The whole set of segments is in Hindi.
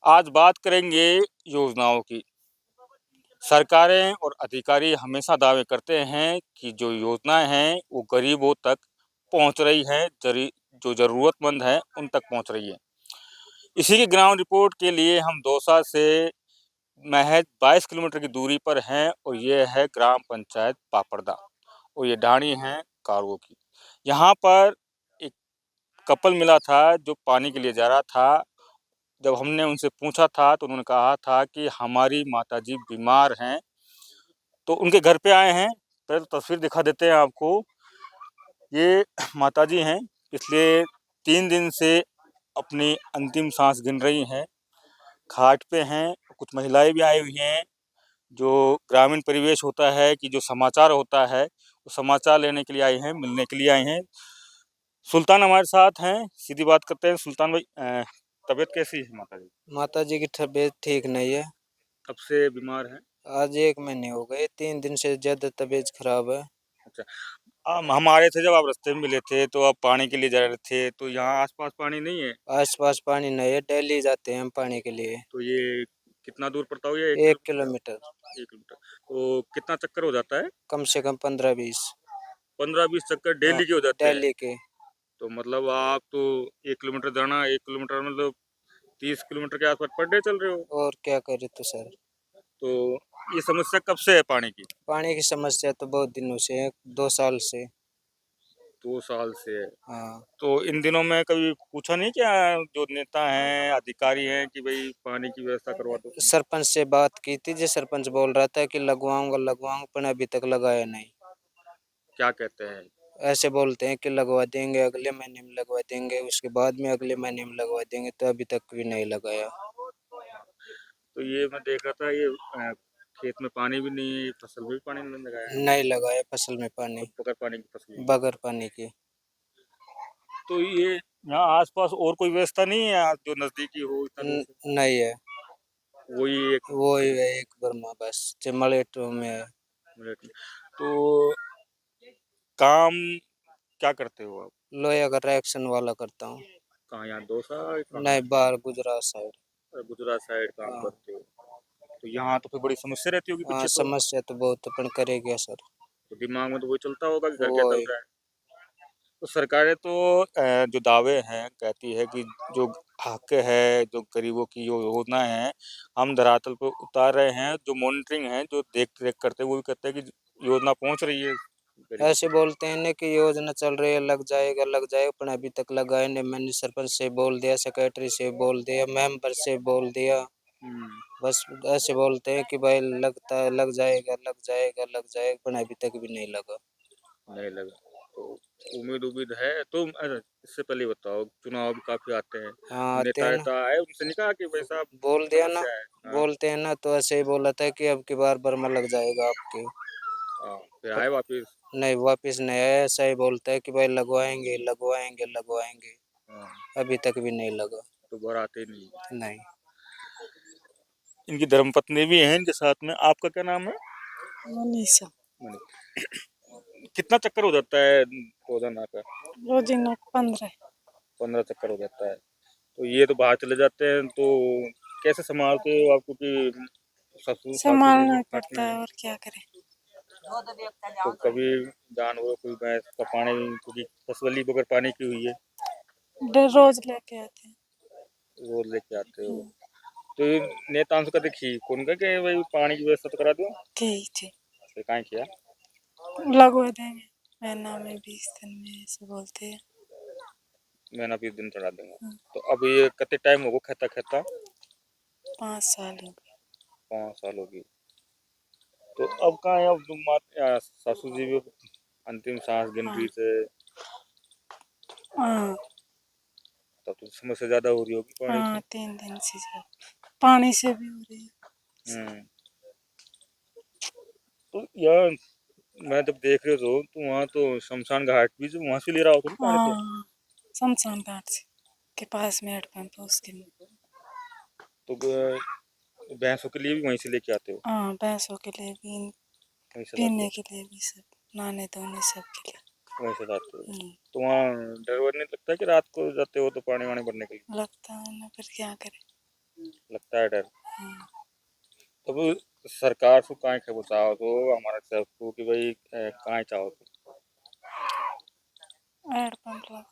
आज बात करेंगे योजनाओं की। सरकारें और अधिकारी हमेशा दावे करते हैं कि जो योजनाएं हैं वो गरीबों तक पहुंच रही हैं, जो ज़रूरतमंद हैं उन तक पहुंच रही है। इसी की ग्राउंड रिपोर्ट के लिए हम दौसा से महज 22 किलोमीटर की दूरी पर हैं और ये है ग्राम पंचायत पापड़दा और ये ढाणी है कारगो की। यहाँ पर एक कपल मिला था जो पानी के लिए जा रहा था। जब हमने उनसे पूछा था तो उन्होंने कहा था कि हमारी माताजी बीमार हैं, तो उनके घर पे आए हैं। पहले तो तस्वीर दिखा देते हैं आपको। ये माताजी हैं, पिछले 3 दिन से अपनी अंतिम सांस गिन रही हैं, खाट पे हैं। कुछ महिलाएं भी आई हुई हैं। जो ग्रामीण परिवेश होता है कि जो समाचार होता है वो समाचार लेने के लिए आई हैं, मिलने के लिए आई हैं। सुल्तान हमारे साथ हैं, सीधी बात करते हैं। सुल्तान भाई, तबीयत कैसी है माता जी? माता जी की तबीयत ठीक नहीं है। कब से बीमार हैं? आज 1 महीने हो गए, 3 दिन से ज्यादा तबीयत खराब है। अच्छा। हम आ रहे थे, जब आप रास्ते में मिले थे तो आप पानी के लिए जा रहे थे, तो यहाँ आसपास पानी नहीं है? आसपास पानी नहीं है, डेली जाते हैं हम पानी के लिए। तो ये कितना दूर पड़ता होगा? ये 1 1 किलोमीटर? Kilometre 1 kilometre. तो कितना चक्कर हो जाता है? कम से कम 15-20। 15-20 चक्कर डेली के हो जाते हैं? डेली के। तो मतलब आप तो 1 किलोमीटर जाना, 1 किलोमीटर मतलब 30 किलोमीटर के आसपास पर डे चल रहे हो। और क्या करे तो सर। तो ये समस्या कब से है पानी की? पानी की समस्या तो बहुत दिनों से है, 2 साल से। 2 साल से है। हाँ। तो इन दिनों में कभी पूछा नहीं क्या, जो नेता हैं, अधिकारी हैं, कि भाई पानी की व्यवस्था करवा दो? सरपंच से बात की थी, जो सरपंच बोल रहा था कि लगवाऊंगा लगवाऊंगा, पर अभी तक लगाया नहीं। क्या कहते हैं? ऐसे बोलते हैं कि लगवा देंगे, अगले महीने में लगवा देंगे, उसके बाद में अगले महीने में लगवा देंगे, तो अभी तक भी नहीं लगाया। तो ये मैं देख रहा था, ये खेत में पानी भी नहीं है, फसल में भी पानी नहीं लगाया है, नहीं लगाया फसल में पानी, और बगैर पानी की फसल भी। बगैर पानी के। तो ये यहाँ आसपास और कोई व्यवस्था नहीं है जो नजदीकी हो इतना दूर से? नहीं है, वही एक वो ही है एक वर्मा बस, जो मलेटो में है। मिनट में। तो काम क्या करते हो आप? लोहे का रिएक्शन वाला करता हूँ। कहाँ, यहाँ दौसा कहाँ? नहीं, बाहर गुजरात साइड। गुजरात साइड काम हाँ। करते हो? तो यहाँ तो फिर बड़ी समस्या रहती होगी हाँ, पीछे तो। समस्या तो बहुत अपन करेगा सर। तो दिमाग में तो वही चलता होगा कि घर क्या वो चल रहा है। तो सरकारें तो जो दावे हैं कहती है कि जो हक है, जो गरीबों की जो योजना है, हम धरातल पर उतार रहे हैं। जो मॉनिटरिंग है, जो देख रेख करते हैं, वो भी कहते हैं कि योजना पहुंच रही है गरीबों ऐसे बोलते हैं ना कि योजना चल रही है, लग जाएगा, पर अभी तक लगाया नहीं। मैंने सरपंच से बोल दिया, सेक्रेटरी से बोल दिया, मेंबर से बोल दिया। तक। बस ऐसे बोलते हैं कि भाई लगता है, लग जाएगा लग जाएगा लग जाएगा, पर अभी तक भी नहीं लगा। नहीं लगा। तो उम्मीद उम्मीद है तो इससे पहले बताओ, चुनाव भी काफी आते हैं, हाँ, आते नेता हैं ना। नेता आए, उनसे नहीं कहा कि भाई साहब बोल दिया ना, समस्या है? हाँ। बोलते हैं ना, तो ऐसे ही बोला था कि अब की बार बर्मा लग जाएगा आपके। हाँ, फिर पर आए वापिस? नहीं, वापस नहीं आया। ऐसा ही बोलता है कि भाई लगवाएंगे लगवाएंगे लगवाएंगे, हाँ। अभी तक भी नहीं लगा। दोबारा आते ही नहीं। नहीं। इनकी धर्मपत्नी भी हैं इनके साथ में। आपका क्या नाम है? मनीषा। मनीष। कितना चक्कर हो जाता है रोजाना का? रोजाना 15। 15 चक्कर हो जाता है। तो ये तो बाहर चले जाते हैं, तो कैसे संभालते हो आप, क्योंकि ससुर सासू जी भी संभालना साथ में पड़ता है। है और क्या करें। तो कभी जानवरों कोई भैंस का पानी, क्योंकि पशुवली बगैर पानी की हुई है, रोज लेके आते हैं। रोज लेके आते हो। तो ये नेताओं से कभी खी कौन का कि भाई पानी की व्यवस्था तो करा दो? ठीक ठीक। फिर कहाँ किया? लगवा देंगे महीना में, 20 दिन में, ऐसे बोलते हैं। महीना 20 दिन चढ़ा दूंगा। हाँ, तो अब ये कितने टाइम होगा खाता खाता? 5 साल हो गए। 5 साल होगी। तो अब कहाँ है, अब तुम सासू जी भी अंतिम सांस गिन हाँ रही थे, हाँ तब तो समस्या ज्यादा हो रही होगी पानी हाँ, की। 3 दिन से ज्यादा पानी से भी हो रही है। हम्म। तो यार, मैं जब देख रहे तो वहाँ तो शमशान घाट भी जो वहां से ले रहा होता ना पानी तो। हाँ, शमशान घाट से के पास में हैंडपंप है उसके लिए। तो भैंसों के लिए भी वहीं से लेके आते हो? हाँ, भैंसों के लिए भी, वहीं से लाते पीने हो? के लिए भी, सब नहाने धोने सब के लिए। वहीं से लाते हो? हम्म, तो वहाँ डर वर नहीं लगता कि रात को जाते हो तो पानी वानी भरने के लिए? लगता है ना, फिर क्या करें। लगता है डर। तो वो सरकार से काहे के बचाओ तो हमारा सब को कि भाई काहे चाहो तो हैंडपंप लगा।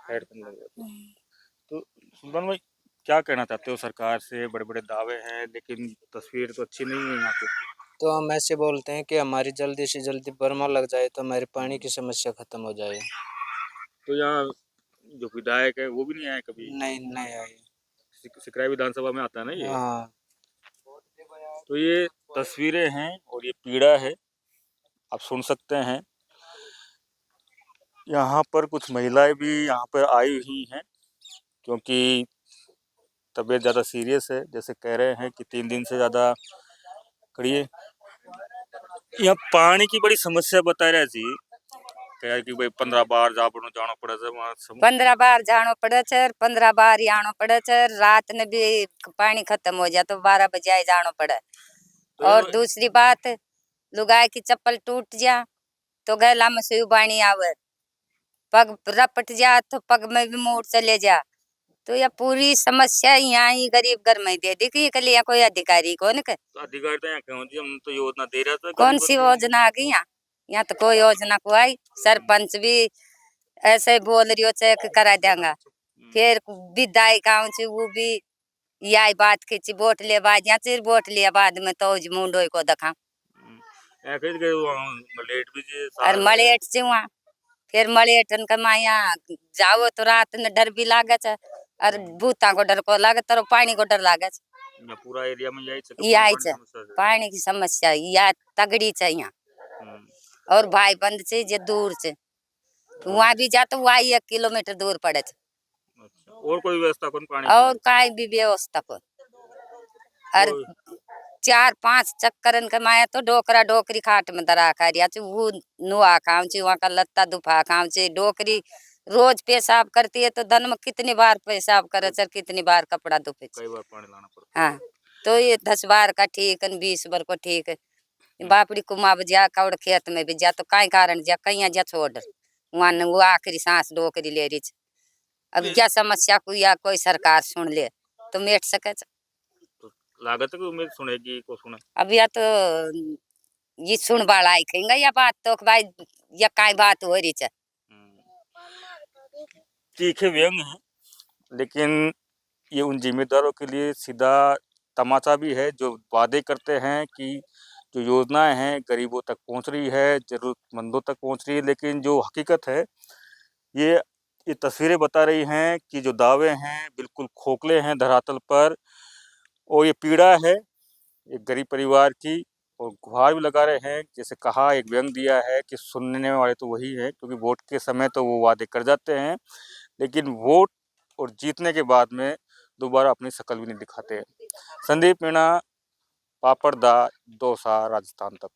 हेडपम्प लग जाता। तो सुल्तान भाई क्या कहना चाहते हो सरकार से? बड़े बड़े दावे हैं लेकिन तस्वीर तो अच्छी नहीं है यहाँ पे। तो हम ऐसे बोलते हैं कि हमारी जल्दी से जल्दी बर्मा लग जाए तो हमारी पानी की समस्या खत्म हो जाए। तो यहाँ जो विधायक है वो भी नहीं आए कभी। नहीं नहीं आई। सिकराई विधानसभा में आता है ना ये। हाँ। तो ये तस्वीरें हैं और ये पीड़ा है, आप सुन सकते हैं। यहाँ पर कुछ महिलाएं भी यहाँ पर आई हुई हैं क्योंकि तबीयत ज़्यादा सीरियस है, जैसे कह रहे हैं कि 3 दिन से ज़्यादा खड़ी है। यहाँ पानी की बड़ी समस्या बता रहा जी, कह कि भाई 15 बार जानो पड़े से वहाँ 15 बार जानो पड़े छे, 15 बार आनो पड़े छे। रात में भी पानी खत्म हो जाए तो 12 बजे ही जानो पड़े। और दूसरी बात, लुगाई की चप्पल टूट जा तो गला में सुई बाणी आवे, पग रपट जा तो पग में भी मूड चले जा। तो यह पूरी समस्या यहाँ ही गरीब घर में दे दी कि के लिए कोई अधिकारी कौन के। तो अधिकारी तो यहाँ क्यों जी, हम तो योजना दे रहा था। कौन सी योजना आ गई यहाँ तो कोई योजना को आई। सरपंच भी ऐसे बोल रही हो चेक करा देंगा, फिर विधायक वो भी यही बात खींची वोट ले बाद या फिर वोट लिया बाद में तो मुंडो को देखा मलेट भी जी और मलेट से वहाँ फिर मलेटन का माया जाओ तो रात में डर भी लागे छे और भूता को डर को लागे तो पानी को डर लागे छे। पूरा एरिया में यही छे पानी की समस्या या तगड़ी छे यहाँ। और भाई बंद से जे दूर से वहाँ भी जा तो वहाँ 1 किलोमीटर दूर पड़े छे। और कोई व्यवस्था कौन पानी और काई भी व्यवस्था को और 4-5 चक्कर कमाया तो डोकरा डोकरी खाट में दरा खा रिया छे। वो नुआ खाऊं छे, वहाँ का लत्ता दुफा खाऊं छे। डोकरी रोज पेशाब करती है तो दिन में कितनी बार पेशाब करे छे, कितनी बार कपड़ा धोपे छे। कई बार पानी लाना पड़ता। हाँ तो ये 10 बार का ठीक है, 20 बार को ठीक है। बापड़ी कुमा जा कौड़ खेत में भी जा तो कई कारण जा कहीं जा छोड़ वहाँ वो आखिरी सांस डोकरी ले रही छे। अब क्या समस्या को या कोई सरकार सुन ले तो मेट सके छे। लागत है उम्मीद सुनेगी को सुने। अब या तो ये सुन बाला आई कहेंगे या बात तो भाई या काई बात हो रही है। तीखे व्यंग है लेकिन ये उन जिम्मेदारों के लिए सीधा तमाचा भी है जो वादे करते हैं कि जो योजनाएं हैं गरीबों तक पहुंच रही है, जरूरतमंदों तक पहुंच रही है, लेकिन जो हकीकत है ये ये तस्वीरें बता रही हैं कि जो दावे हैं बिल्कुल खोखले हैं धरातल पर। और ये पीड़ा है एक गरीब परिवार की और गुहार भी लगा रहे हैं। जैसे कहा एक व्यंग दिया है कि सुनने वाले तो वही है क्योंकि वोट के समय तो वो वादे कर जाते हैं लेकिन वोट और जीतने के बाद में दोबारा अपनी शक्ल भी नहीं दिखाते हैं। संदीप मीणा, पापड़दा, दौसा, राजस्थान तक।